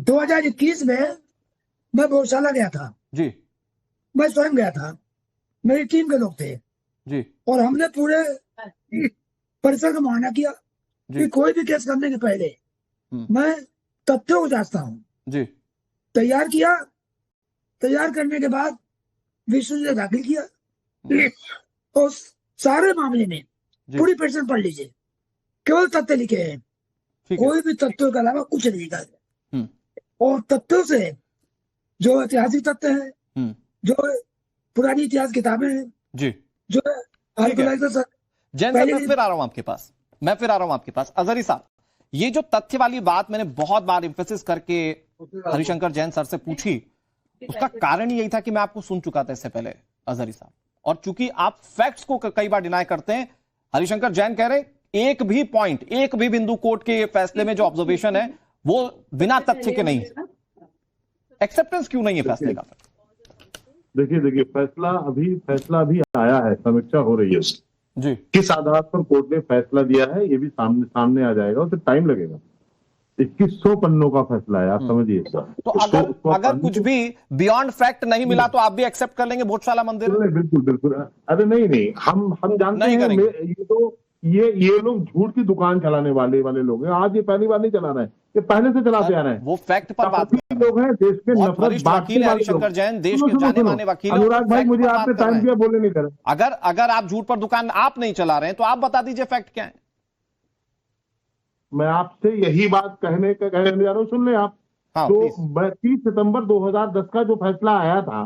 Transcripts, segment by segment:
2021 में मैं गौशाला गया था जी मैं स्वयं गया था, मेरी टीम के लोग थे जी और हमने पूरे परिसर का मुआयना किया कि कोई भी केस करने के पहले मैं तथ्यों को जांचता हूँ जी। तैयार किया, तैयार करने के बाद विश्वविद्यालय दाखिल किया और सारे मामले में पूरी पिटीशन पढ़ लीजिए, केवल तथ्य लिखे हैं, कोई भी तथ्यों के अलावा कुछ नहीं लिखा है। और तथ्यों से जो ऐतिहासिक तथ्य है, जो पुरानी इतिहास किताबें हैं जी, जो जैन साहब मैं फिर आ रहा हूं आपके पास। अजहरी साहब, ये जो तथ्य वाली बात मैंने बहुत बार एम्फेसिस करके हरिशंकर जैन सर से पूछी, उसका कारण यही था कि मैं आपको सुन चुका था इससे पहले अजहरी साहब, और चूंकि आप फैक्ट्स को कई बार डिनाई करते हैं, हरिशंकर जैन कह रहे एक भी पॉइंट, एक भी बिंदु कोर्ट के फैसले में जो ऑब्जर्वेशन है वो बिना तथ्य के नहीं है। एक्सेप्टेंस क्यों नहीं है फैसले का? देखिए फैसला अभी आया है, समीक्षा हो रही है जी। किस आधार पर कोर्ट ने फैसला दिया है ये भी सामने आ जाएगा, उसे टाइम लगेगा। 2100 पन्नों का फैसला है, आप समझिए। तो अगर कुछ भी बियॉन्ड फैक्ट नहीं मिला तो आप भी एक्सेप्ट कर लेंगे भोजशाला मंदिर? बिल्कुल। अरे नहीं, हम जानते हैं ये तो ये लोग झूठ की दुकान चलाने वाले लोग हैं। आज ये पहली बार नहीं चला रहे हैं, ये पहले से चलाते आ रहे हैं। वो फैक्ट पर बात लोग हैं, देश के नफरत वकील है हरिशंकर जैन, देश के जाने माने वकील। अनुराग भाई, मुझे आपने टाइम दिया, बोलने नहीं कर। अगर आप झूठ पर दुकान आप नहीं चला रहे हैं तो आप बता दीजिए फैक्ट क्या है। मैं आपसे यही बात कहने जा रहा हूँ, सुन लें आप। तो 30 सितंबर 2010 का जो फैसला आया था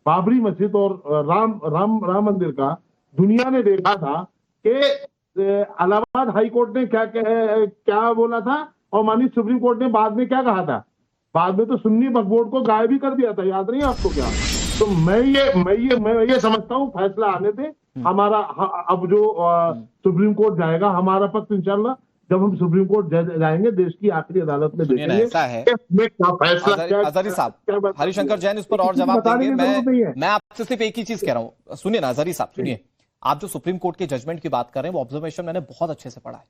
बाबरी मस्जिद और राम मंदिर का, दुनिया ने देखा था कि इलाहाबाद हाई कोर्ट ने क्या बोला था और माननीय सुप्रीम कोर्ट ने बाद में क्या कहा था। बाद में तो सुन्नी वक्फ बोर्ड को गायब भी कर दिया था, याद नहीं आपको क्या? तो मैं ये समझता हूँ फैसला आने से हमारा अब जो सुप्रीम कोर्ट जाएगा, हमारा पक्ष इंशाल्लाह जब हम सुप्रीम कोर्ट जाएंगे, देश की आखिरी अदालत में देखेंगे ऐसा है। अजहरी साहब, हरिशंकर जैन इस पर और जवाब देंगे। मैं आपसे सिर्फ एक ही चीज कह रहा हूँ, सुनिए ना अजहरी साहब, सुनिए। आप जो सुप्रीम कोर्ट के जजमेंट की बात कर रहे हैं वो ऑब्जर्वेशन मैंने बहुत अच्छे से पढ़ा है,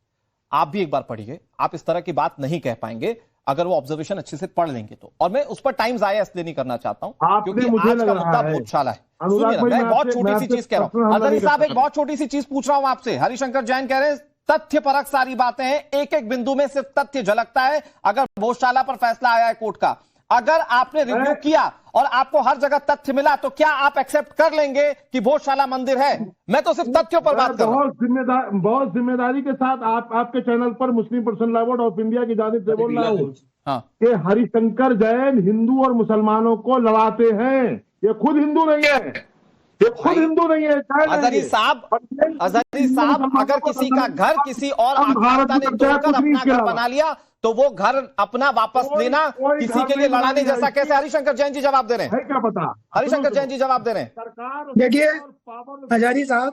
आप भी एक बार पढ़िए। आप इस तरह की बात नहीं कह पाएंगे अगर वो ऑब्जर्वेशन अच्छे से पढ़ लेंगे तो। और मैं उस पर टाइम जाया इसलिए नहीं करना चाहता हूं क्योंकि आज का मुद्दा भोजशाला है। सुनिए ना, मैं बहुत छोटी सी चीज कह रहा हूं अजहरी साहब, एक बहुत छोटी सी चीज पूछ रहा हूं आपसे। हरिशंकर जैन कह रहे हैं तथ्य परक सारी बातें हैं, एक एक बिंदु में सिर्फ तथ्य झलकता है। अगर भोजशाला पर फैसला आया है कोर्ट का, अगर आपने रिव्यू किया और आपको हर जगह तथ्य मिला तो क्या आप एक्सेप्ट कर लेंगे कि भोजशाला मंदिर है? मैं तो सिर्फ तथ्यों पर बात कर रहा हूं। बहुत जिम्मेदारी के साथ आपके चैनल पर Muslim personal law board of India की जानिब से बोल रहा हूं कि हरिशंकर जैन हिंदू और मुसलमानों को लड़ाते हैं। ये खुद हिंदू नहीं है, ये खुद हिंदू नहीं है। अजहरी साहब, अगर किसी का घर किसी और आक्रांता ने तोड़कर अपना घर बना लिया तो वो घर अपना वापस लेना किसी के लिए लड़ाने जैसा कैसे? हरिशंकर जैन जी जवाब दे रहे हैं। क्या पता? हरिशंकर जैन जी जवाब दे रहे हैं। देखिए हजारी साहब,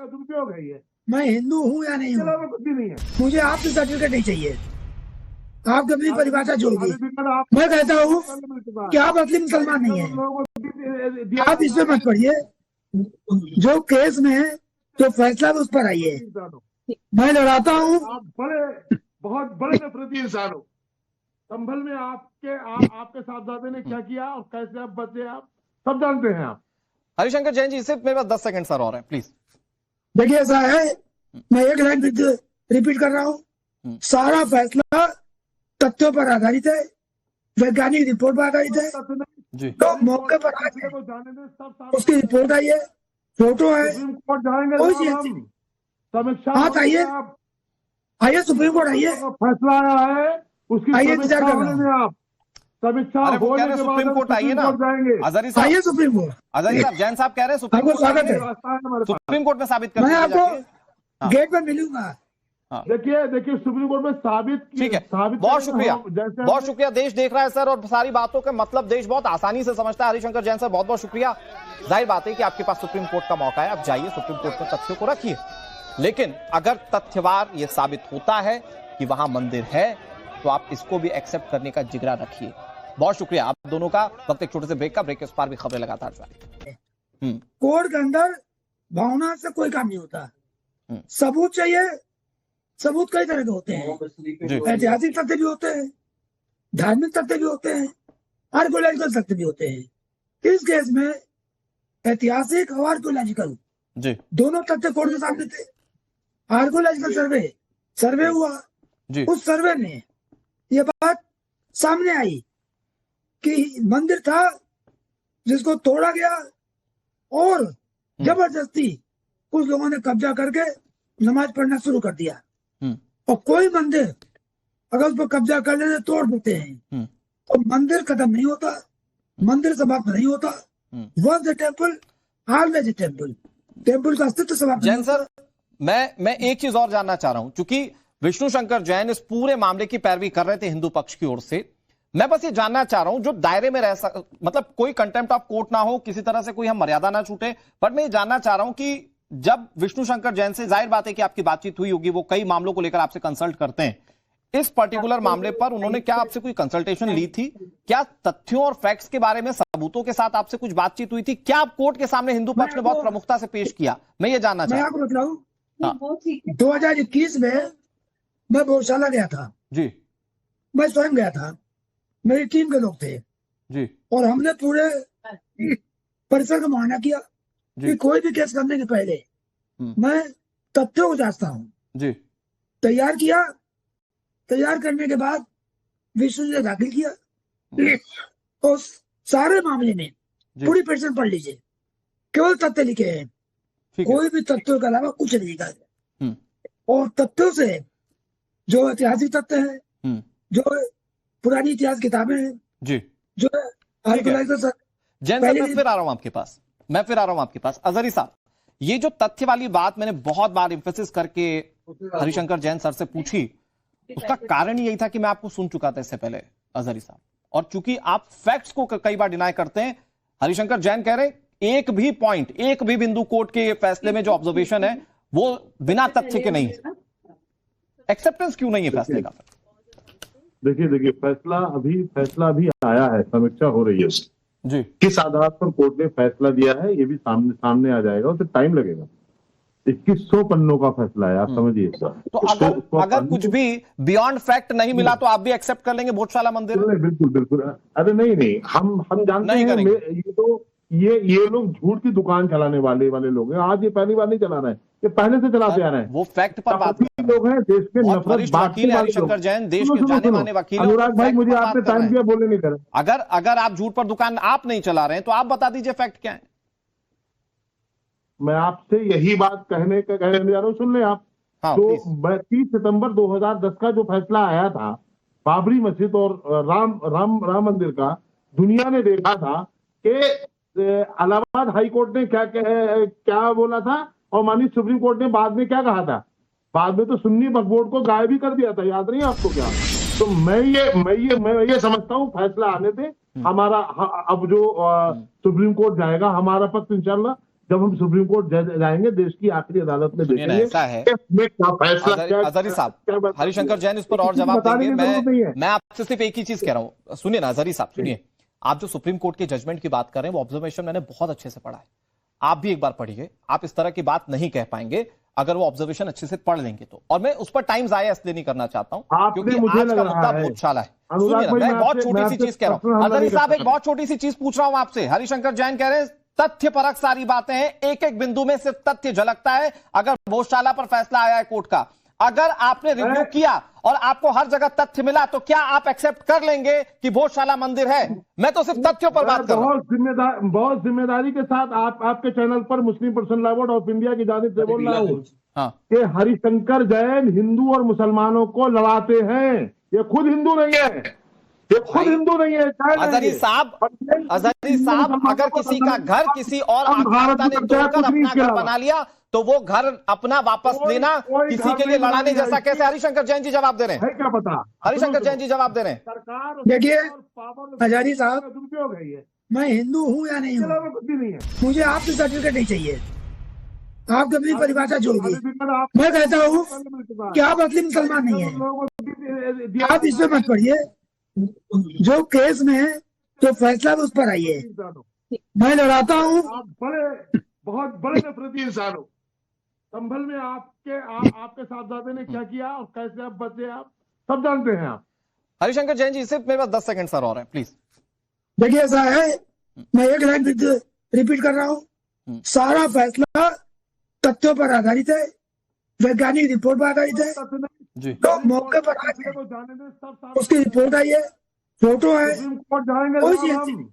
मैं हिंदू हूँ या नहीं हूँ, मुझे आपसे सर्टिफिकेट नहीं चाहिए। आप अपनी परिभाषा जोड़िए। मैं कहता हूँ कि आप असली मुसलमान नहीं है। आप इसमें मत पढ़िए, जो केस में है जो फैसला उस पर आइए। मैं लड़ाता हूँ। बहुत बड़े नफरती इंसान हो। संभल में आपके साहबजादे ने क्या किया और कैसे आप बचे, आप सब जानते हैं। आप हरिशंकर जैन जी, सिर्फ मेरे पास 10 सेकंड सर और हैं, प्लीज। देखिए ऐसा है, मैं एक लाइन रिपीट कर रहा हूँ, सारा फैसला तथ्यों पर आधारित है, वैज्ञानिक रिपोर्ट पर आधारित है। तो मौके पर उसकी रिपोर्ट आई है, फोटो है, कोई चीज आप आइए सुप्रीम कोर्ट आइए, फैसला आया है उसकी आइए इंतजार कर रहे हैं आप। समीक्षा होने के बाद सुप्रीम कोर्ट आइए ना अजहरी साहब। आइए सुप्रीम कोर्ट। अजहरी साहब, जैन साहब कह रहे हैं सुप्रीम कोर्ट स्वागत है, सुप्रीम कोर्ट में साबित कर, मैं आपको गेट पर मिलूंगा। देखिए सुप्रीम कोर्ट में साबित, ठीक है। बहुत शुक्रिया, देश देख रहा है सर और सारी बातों का मतलब देश बहुत आसानी से समझता है। हरिशंकर जैन सर, बहुत बहुत शुक्रिया। जाहिर बात है कि आपके पास सुप्रीम कोर्ट का मौका है, आप जाइए सुप्रीम कोर्ट में तथ्यों को रखिए, लेकिन अगर तथ्यवार यह साबित होता है कि वहां मंदिर है तो आप इसको भी एक्सेप्ट करने का जिगरा रखिए। बहुत शुक्रिया आप दोनों का। वक्त एक छोटे से ब्रेक का, ब्रेक के उस पार भी खबरें लगातार जारी। कोर्ट के अंदर भावना से कोई काम नहीं होता, सबूत चाहिए। सबूत कई तरह के होते हैं, ऐतिहासिक तथ्य भी होते हैं, धार्मिक तथ्य भी होते हैं, आर्कोलॉजिकल तथ्य भी होते हैं। इस केस में ऐतिहासिक और आर्कोलॉजिकल जी दोनों तथ्य कोर्ट के सामने थे। आर्कोलॉजिकल सर्वे हुआ जी उस सर्वे में ये बात सामने आई कि मंदिर था जिसको तोड़ा गया और जबरदस्ती कुछ लोगों ने कब्जा करके नमाज पढ़ना शुरू कर दिया। और कोई मंदिर अगर उस पर कब्जा कर लेते तोड़ देते हैं तो मंदिर खत्म नहीं होता, मंदिर समाप्त नहीं होता। Once the temple always temple, temple का अस्तित्व समाप्त नहीं जैन सर, मैं एक चीज और जानना चाह रहा हूं, क्योंकि विष्णु शंकर जैन इस पूरे मामले की पैरवी कर रहे थे हिंदू पक्ष की ओर से। मैं बस ये जानना चाह रहा हूं, जो दायरे में मतलब कोई कंटेम्प्ट ऑफ कोर्ट ना हो, किसी तरह से कोई हम मर्यादा ना छूटे, बट मैं ये जानना चाह रहा हूं कि जब विष्णु शंकर जैन से, जाहिर बात है कि आपकी बातचीत हुई होगी, वो कई मामलों को लेकर आपसे कंसल्ट करते हैं, इस पर्टिकुलर मामले पर उन्होंने क्या आपसे कोई कंसल्टेशन ली थी? क्या तथ्यों और फैक्ट्स के बारे में, सबूतों के साथ आपसे कुछ बातचीत हुई थी? क्या आप कोर्ट के सामने हिंदू पक्ष ने बहुत प्रमुखता से पेश किया? मैं ये जानना चाहता हूं। मैं आपको बताऊं, 2021 में मैं गौशाला गया था जी, मैं स्वयं गया था, मेरी टीम के लोग थे जी, और हमने पूरे परिसर का मुआयना किया कि कोई भी केस करने के पहले मैं तथ्यों को जांचता हूं जी। तैयार किया, तैयार करने के बाद विष्णु ने दाखिल किया और सारे मामले में पूरी पिटीशन पढ़ लीजिए, केवल तथ्य लिखे हैं, कोई भी तथ्यों के अलावा कुछ नहीं लिखा। और तथ्यों से जो ऐतिहासिक तथ्य है, जो पुरानी इतिहास किताबें हैं जी, जो आर्कोलॉजिकल। जैन सर, मैं फिर आ रहा हूं आपके पास। अजहरी साहब, ये जो तथ्य वाली बात मैंने बहुत बार एम्फेसिस करके हरिशंकर जैन सर से पूछी, उसका कारण यही था कि मैं आपको सुन चुका था इससे पहले अजहरी साहब, और चूंकि आप फैक्ट्स को कई बार डिनाई करते हैं, हरिशंकर जैन कह रहे हैं एक भी पॉइंट, एक भी बिंदु कोर्ट के फैसले में जो ऑब्जर्वेशन है वो बिना तथ्य के नहीं है। एक्सेप्टेंस क्यों नहीं है फैसले का? देखिए फैसला अभी आया है, समीक्षा हो रही है जी। किस आधार पर कोर्ट ने फैसला दिया है ये भी सामने आ जाएगा, उसे टाइम लगेगा। 2100 पन्नों का फैसला है, आप समझिए। तो अगर कुछ भी बियॉन्ड फैक्ट नहीं मिला तो आप भी एक्सेप्ट कर लेंगे भोजशाला मंदिर? बिल्कुल। अरे नहीं, हम जानते हैं ये तो ये लोग झूठ की दुकान चलाने वाले लोग हैं। आज ये पहली बार नहीं चला रहे हैं, ये पहले से चलाते आ रहे हैं। वो फैक्ट पर बात लोग हैं, देश के नफरत वकील हरिशंकर जैन, देश के जाने माने वकील। अनुराग भाई, मुझे आपने टाइम दिया, बोले नहीं करे। अगर आप झूठ पर दुकान आप नहीं चला रहे हैं तो आप बता दीजिए फैक्ट क्या है। मैं आपसे यही बात कहने जा रहा हूँ, सुन लें आप। तो 30 सितंबर 2010 का जो फैसला आया था बाबरी मस्जिद और राम मंदिर का, दुनिया ने देखा था कि इलाहाबाद हाई कोर्ट ने क्या बोला था और माननीय सुप्रीम कोर्ट ने बाद में क्या कहा था। बाद में तो सुन्नी वक्फ बोर्ड को गायब भी कर दिया था, याद नहीं आपको क्या? तो मैं ये समझता हूँ फैसला आने दे हमारा। अब जो सुप्रीम कोर्ट जाएगा, हमारा पक्ष इंशाल्लाह जब हम सुप्रीम कोर्ट जाएंगे, देश की आखिरी अदालत में देखेंगे ऐसा है। फैसला अजहरी साहब, हरिशंकर जैन इस पर और जवाब देंगे। मैं आपसे सिर्फ एक ही चीज कह रहा हूँ, सुनिए ना अजहरी साहब, सुनिए। आप जो सुप्रीम कोर्ट के जजमेंट की बात कर रहे हैं वो ऑब्जर्वेशन मैंने बहुत अच्छे से पढ़ा है, आप भी एक बार पढ़िए। आप इस तरह की बात नहीं कह पाएंगे अगर वो ऑब्जर्वेशन अच्छे से पढ़ लेंगे तो। और मैं उस पर टाइम जाया इसलिए नहीं करना चाहता हूं क्योंकि आज का मुद्दा भोजशाला है। सुनिए ना, मैं बहुत छोटी सी चीज कह रहा हूं अजहरी साहब, एक बहुत छोटी सी चीज पूछ रहा हूं आपसे। हरिशंकर जैन कह रहे हैं तथ्य परक सारी बातें हैं, एक एक बिंदु में सिर्फ तथ्य झलकता है। अगर भोजशाला पर फैसला आया है कोर्ट का, अगर आपने रिव्यू किया और आपको हर जगह तथ्य मिला, तो क्या आप एक्सेप्ट कर लेंगे कि भोजशाला मंदिर है? मैं तो सिर्फ तथ्यों पर बात कर रहा हूं। बहुत जिम्मेदारी के साथ आपके चैनल पर Muslim personal law board of India की जानिब से बोल रहा हूं कि हरिशंकर जैन हिंदू और मुसलमानों को लड़ाते हैं। ये खुद हिंदू नहीं है, ये खुद हिंदू नहीं है। अजहरी साहब, अगर किसी का घर किसी और आक्रांता ने तोड़कर अपना घर बना लिया तो वो घर अपना वापस लेना किसी के लिए लड़ाने जैसा कैसे? हरिशंकर जैन जी जवाब दे रहे हैं। क्या पता? हरिशंकर जैन जी जवाब दे रहे हैं। सरकार देखिए अजहरी साहब, दुरुपयोग है ये। मैं हिंदू हूँ या नहीं हूँ, कुछ भी नहीं है। मुझे आपसे सर्टिफिकेट नहीं चाहिए। आप अपनी परिभाषा जोड़िए। मैं कहता हूँ कि आप असली मुसलमान नहीं है। आप इसमें मत पढ़िए, जो केस में है, जो फैसला उस पर आइए। मैं लड़ाता हूँ। आप बहुत बड़े नफरती इंसान हो। संभल में आपके साहबजादे ने क्या किया और कैसे आप बचे, आप सब जानते हैं। आप हरिशंकर जैन जी, सिर्फ मेरे पास 10 सेकंड सर और है, प्लीज। देखिए ऐसा है, मैं एक लाइन रिपीट कर रहा हूँ, सारा फैसला तथ्यों पर आधारित है, वैज्ञानिक रिपोर्ट पर आधारित है जी। तो मौके पर आके उसकी रिपोर्ट आई है, फोटो है, कोई चीज